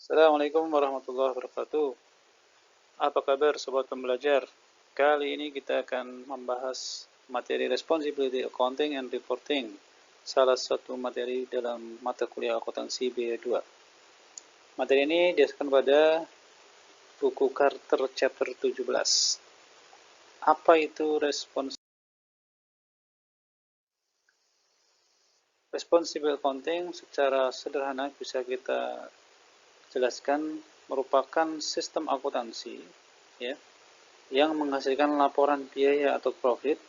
Assalamualaikum warahmatullahi wabarakatuh. Apa kabar sobat pembelajar? Kali ini kita akan membahas materi Responsibility Accounting and Reporting, salah satu materi dalam mata kuliah akuntansi B2. Materi ini didasarkan pada buku Carter chapter 17. Apa itu Responsible Accounting? Secara sederhana bisa kita jelaskan merupakan sistem akuntansi ya, yang menghasilkan laporan biaya atau profit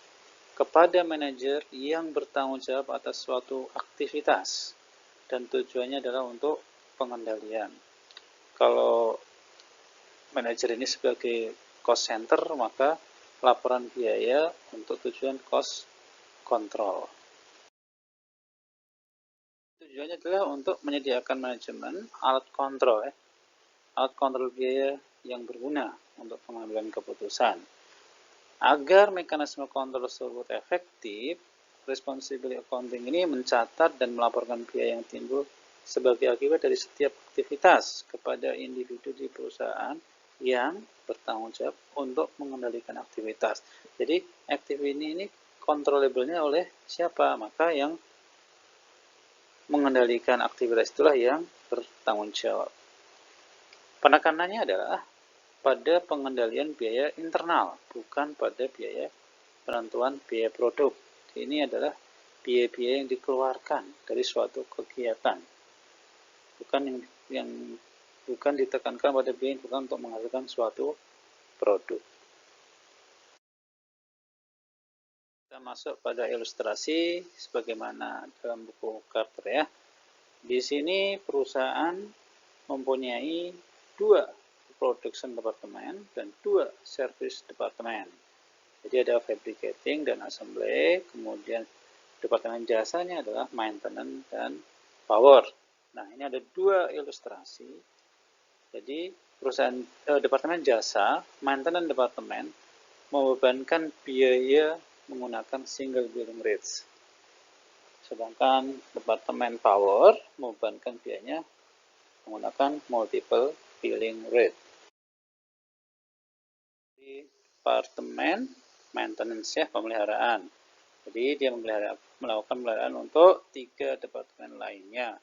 kepada manajer yang bertanggung jawab atas suatu aktivitas dan tujuannya adalah untuk pengendalian. Kalau manajer ini sebagai cost center, maka laporan biaya untuk tujuan cost control. Tujuannya adalah untuk menyediakan manajemen alat kontrol alat kontrol biaya yang berguna untuk pengambilan keputusan. Agar mekanisme kontrol tersebut efektif, Responsibility Accounting ini mencatat dan melaporkan biaya yang timbul sebagai akibat dari setiap aktivitas kepada individu di perusahaan yang bertanggung jawab untuk mengendalikan aktivitas. Jadi, aktivitas ini controllable-nya oleh siapa? Maka yang mengendalikan aktivitas itulah yang bertanggung jawab. Penekanannya adalah pada pengendalian biaya internal, bukan pada biaya penentuan biaya produk. Ini adalah biaya-biaya yang dikeluarkan dari suatu kegiatan, bukan ditekankan pada biaya yang bukan untuk menghasilkan suatu produk. Kita masuk pada ilustrasi sebagaimana dalam buku Carter ya. Di sini perusahaan mempunyai 2 production department dan 2 service department. Jadi ada fabricating dan assembly, kemudian departemen jasanya adalah maintenance dan power. Nah, ini ada 2 ilustrasi. Jadi perusahaan departemen jasa, maintenance department membebankan biaya menggunakan single billing rates. Sedangkan departemen power membebankan biayanya menggunakan multiple billing rate. Di departemen maintenance ya, pemeliharaan. Jadi dia melakukan pemeliharaan untuk 3 departemen lainnya.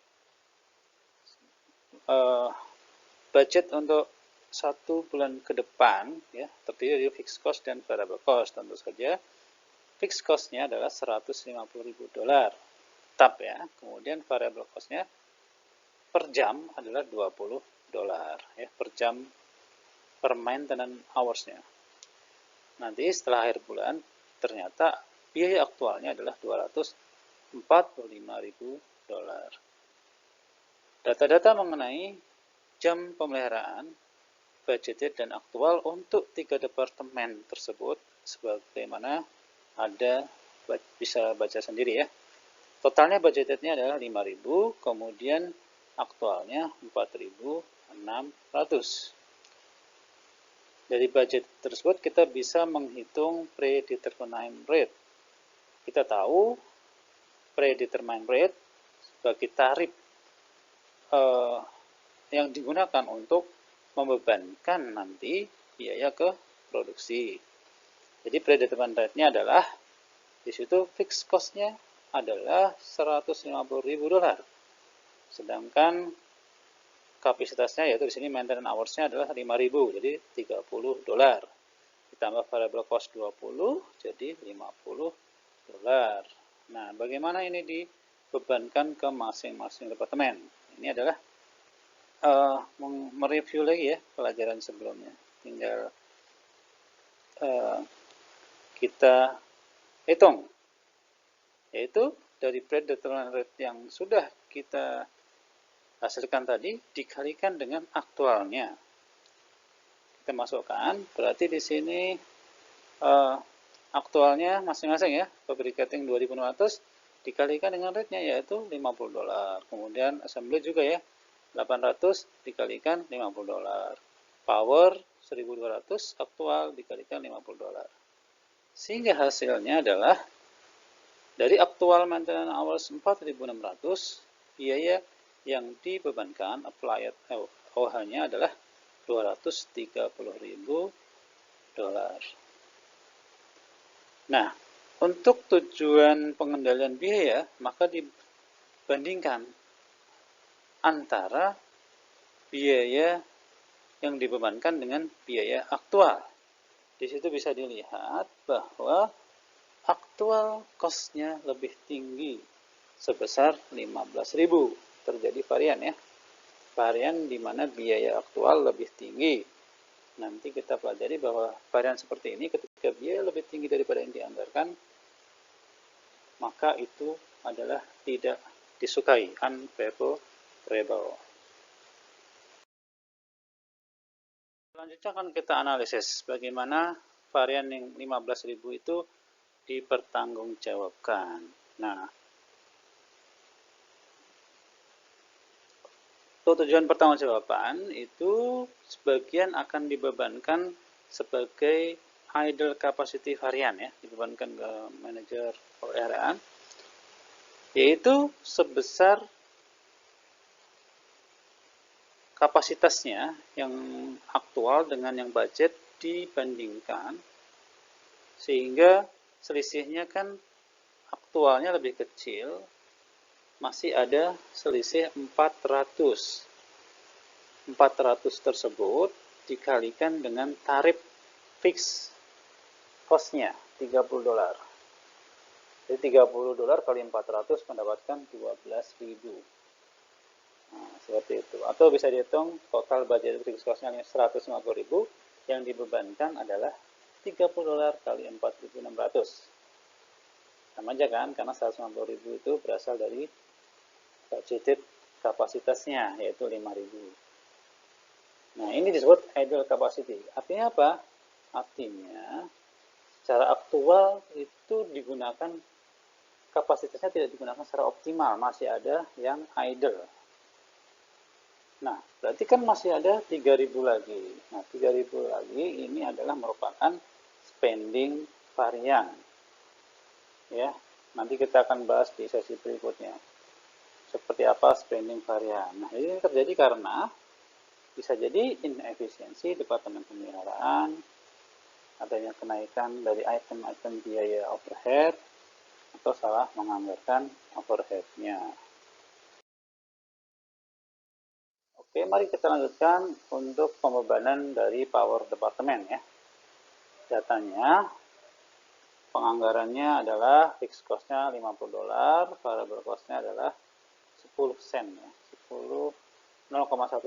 Budget untuk 1 bulan ke depan ya, terdiri dari fixed cost dan variable cost. Tentu saja fixed cost-nya adalah $150.000 tetap ya. Kemudian variable cost-nya per jam adalah $20 ya, per jam per maintenance hours-nya. Nanti setelah akhir bulan ternyata biaya aktualnya adalah $245.000. Data-data mengenai jam pemeliharaan, budgeted dan aktual untuk 3 departemen tersebut sebagaimana ada, bisa baca sendiri ya. Totalnya budgetednya adalah 5.000, kemudian aktualnya 4.600. Dari budget tersebut kita bisa menghitung predetermined rate. Kita tahu predetermined rate sebagai tarif yang digunakan untuk membebankan nanti biaya ke produksi. Jadi predetermined rate-nya adalah di situ fixed cost-nya adalah $150.000. Sedangkan kapasitasnya yaitu di sini maintenance hours-nya adalah 5.000, jadi $30. Ditambah variable cost 20, jadi $50. Nah, bagaimana ini dibebankan ke masing-masing departemen? Ini adalah mereview lagi ya pelajaran sebelumnya. Tinggal kita hitung, yaitu dari predetermined rate yang sudah kita hasilkan tadi dikalikan dengan aktualnya. Kita masukkan, berarti di sini aktualnya masing-masing ya, fabricating 2.600 dikalikan dengan rate-nya yaitu $50. Kemudian assembly juga ya, 800 dikalikan $50. Power 1.200 aktual dikalikan $50. Sehingga hasilnya adalah dari aktual maintenance hours 4.600, biaya yang dibebankan applied OH-nya adalah $230.000. Nah, untuk tujuan pengendalian biaya, maka dibandingkan antara biaya yang dibebankan dengan biaya aktual. Di situ bisa dilihat bahwa aktual cost-nya lebih tinggi sebesar 15.000. Terjadi varian ya. Varian di mana biaya aktual lebih tinggi. Nanti kita pelajari bahwa varian seperti ini ketika biaya lebih tinggi daripada yang dianggarkan, maka itu adalah tidak disukai, unfavorable. Selanjutnya akan kita analisis bagaimana varian yang 15.000 itu dipertanggungjawabkan. Nah, untuk tujuan pertanggungjawaban itu sebagian akan dibebankan sebagai idle capacity varian ya, dibebankan ke manajer pemeliharaan, yaitu sebesar kapasitasnya yang aktual dengan yang budget dibandingkan, sehingga selisihnya kan aktualnya lebih kecil, masih ada selisih 400. 400 tersebut dikalikan dengan tarif fix cost-nya $30. Jadi $30 kali 400 mendapatkan 12.000. Nah, seperti itu. Atau bisa dihitung total budget fixed cost-nya 150.000, yang dibebankan adalah $30 kali 4.600. Sama aja kan, karena 150.000 itu berasal dari budgeted kapasitasnya, yaitu 5.000. Nah, ini disebut idle capacity. Artinya apa? Artinya, secara aktual itu digunakan, kapasitasnya tidak digunakan secara optimal, masih ada yang idle. Nah, berarti kan masih ada 3.000 lagi. Nah, 3.000 lagi ini adalah merupakan spending varian. Ya, nanti kita akan bahas di sesi berikutnya. Seperti apa spending varian. Nah, ini terjadi karena bisa jadi inefisiensi Departemen Pemeliharaan, adanya kenaikan dari item-item biaya overhead, atau salah menganggarkan overhead-nya. Oke, mari kita lanjutkan untuk pembebanan dari power departemen ya. Datanya, penganggarannya adalah fixed cost-nya $50, variable cost-nya adalah 10 sen ya, 0,1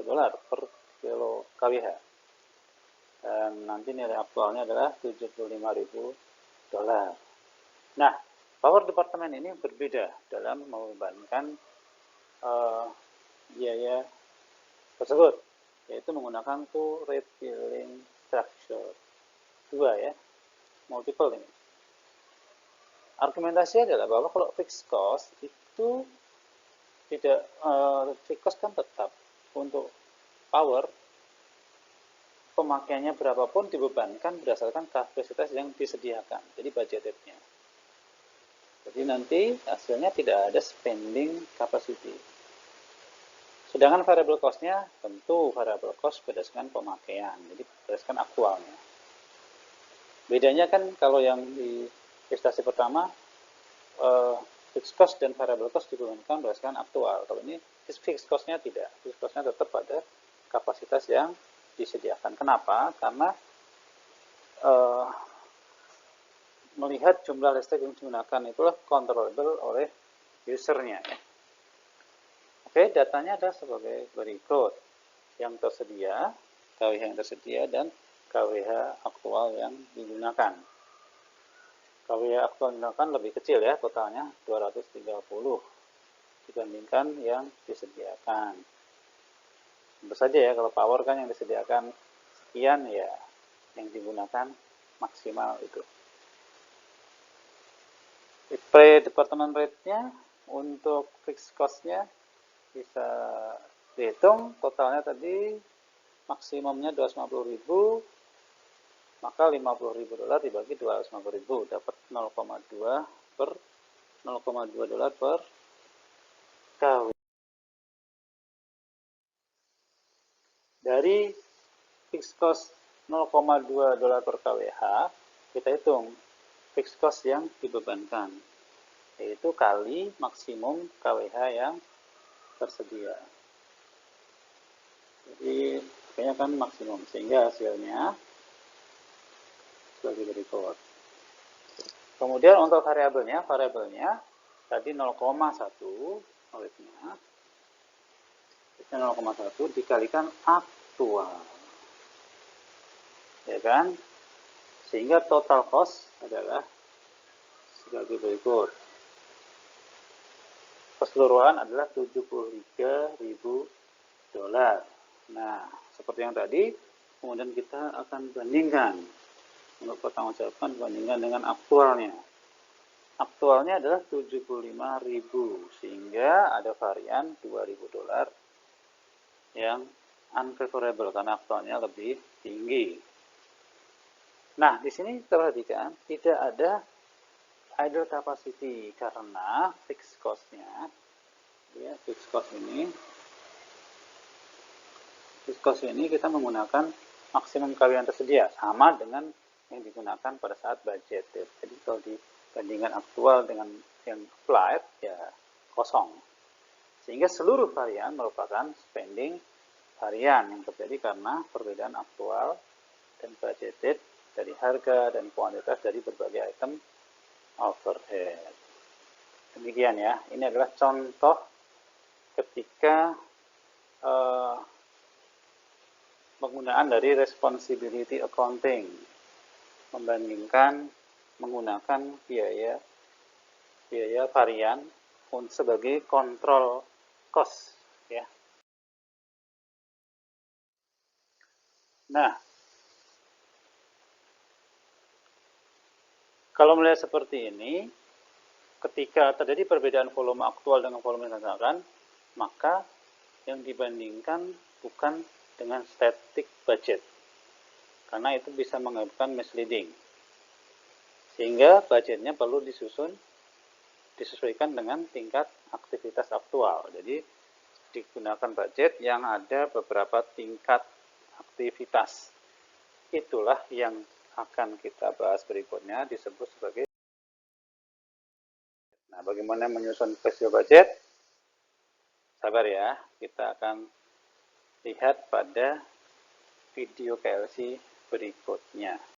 dolar per kilo KWH. Dan nanti nilai aktualnya adalah $75.000. Nah, power departemen ini berbeda dalam membebankan biaya tersebut, yaitu menggunakan two rate billing structure. 2 ya, multiple ini. Argumentasi adalah bahwa kalau fixed cost itu tidak, fixed cost kan tetap untuk power, pemakaiannya berapapun dibebankan berdasarkan kapasitas yang disediakan, jadi budgetednya. Jadi nanti hasilnya tidak ada spending capacity. Sedangkan variable cost-nya tentu variable cost berdasarkan pemakaian, jadi berdasarkan aktualnya. Bedanya kan kalau yang di investasi pertama, fixed cost dan variable cost dibebankan berdasarkan aktual. Kalau ini fixed cost-nya tidak, fixed cost-nya tetap pada kapasitas yang disediakan. Kenapa? Karena melihat jumlah listrik yang digunakan itulah controllable oleh usernya ya. Oke, datanya adalah sebagai berikut. Yang tersedia, KWH yang tersedia, dan KWH aktual yang digunakan. KWH aktual yang digunakan lebih kecil ya, totalnya 230 dibandingkan yang disediakan. Tentu saja ya, kalau power kan yang disediakan sekian ya, yang digunakan maksimal itu. Pre-department rate-nya untuk fixed cost-nya bisa dihitung, totalnya tadi maksimumnya 250.000, maka $50.000 dibagi 250.000 dapat 0,2 per $0,2 per KW. Dari fixed cost 0,2 dolar per kWh, kita hitung fixed cost yang dibebankan, yaitu kali maksimum kWh yang tersedia. Jadi pakainya kan maksimum, sehingga hasilnya sebagai berikut. Kemudian untuk variabelnya tadi 0,1 olehnya 0,1 dikalikan aktual, ya kan? Sehingga total cost adalah sebagai berikut. Keseluruhan adalah 73.000 dolar. Nah, seperti yang tadi, kemudian kita akan bandingkan untuk pertanggungjawabkan bandingkan dengan aktualnya. Aktualnya adalah 75.000, sehingga ada varian 2.000 dolar yang unfavorable karena aktualnya lebih tinggi. Nah, di sini perhatikan tidak ada idle capacity karena fixed cost-nya, ya, fixed cost ini kita menggunakan maksimum kali yang tersedia sama dengan yang digunakan pada saat budget. Jadi kalau dibandingkan aktual dengan yang applied ya kosong. Sehingga seluruh varian merupakan spending varian yang terjadi karena perbedaan aktual dan budgeted dari harga dan kuantitas dari berbagai item overhead. Demikian ya, ini adalah contoh ketika penggunaan dari responsibility accounting membandingkan menggunakan biaya varian sebagai kontrol cost ya. Nah, kalau melihat seperti ini, ketika terjadi perbedaan volume aktual dengan volume yang direncanakan, maka yang dibandingkan bukan dengan static budget, karena itu bisa mengakibatkan misleading. Sehingga budgetnya perlu disesuaikan dengan tingkat aktivitas aktual. Jadi digunakan budget yang ada beberapa tingkat aktivitas. Itulah yang akan kita bahas berikutnya, disebut sebagai. Nah, bagaimana menyusun flexible budget? Sabar ya, kita akan lihat pada video PLC berikutnya.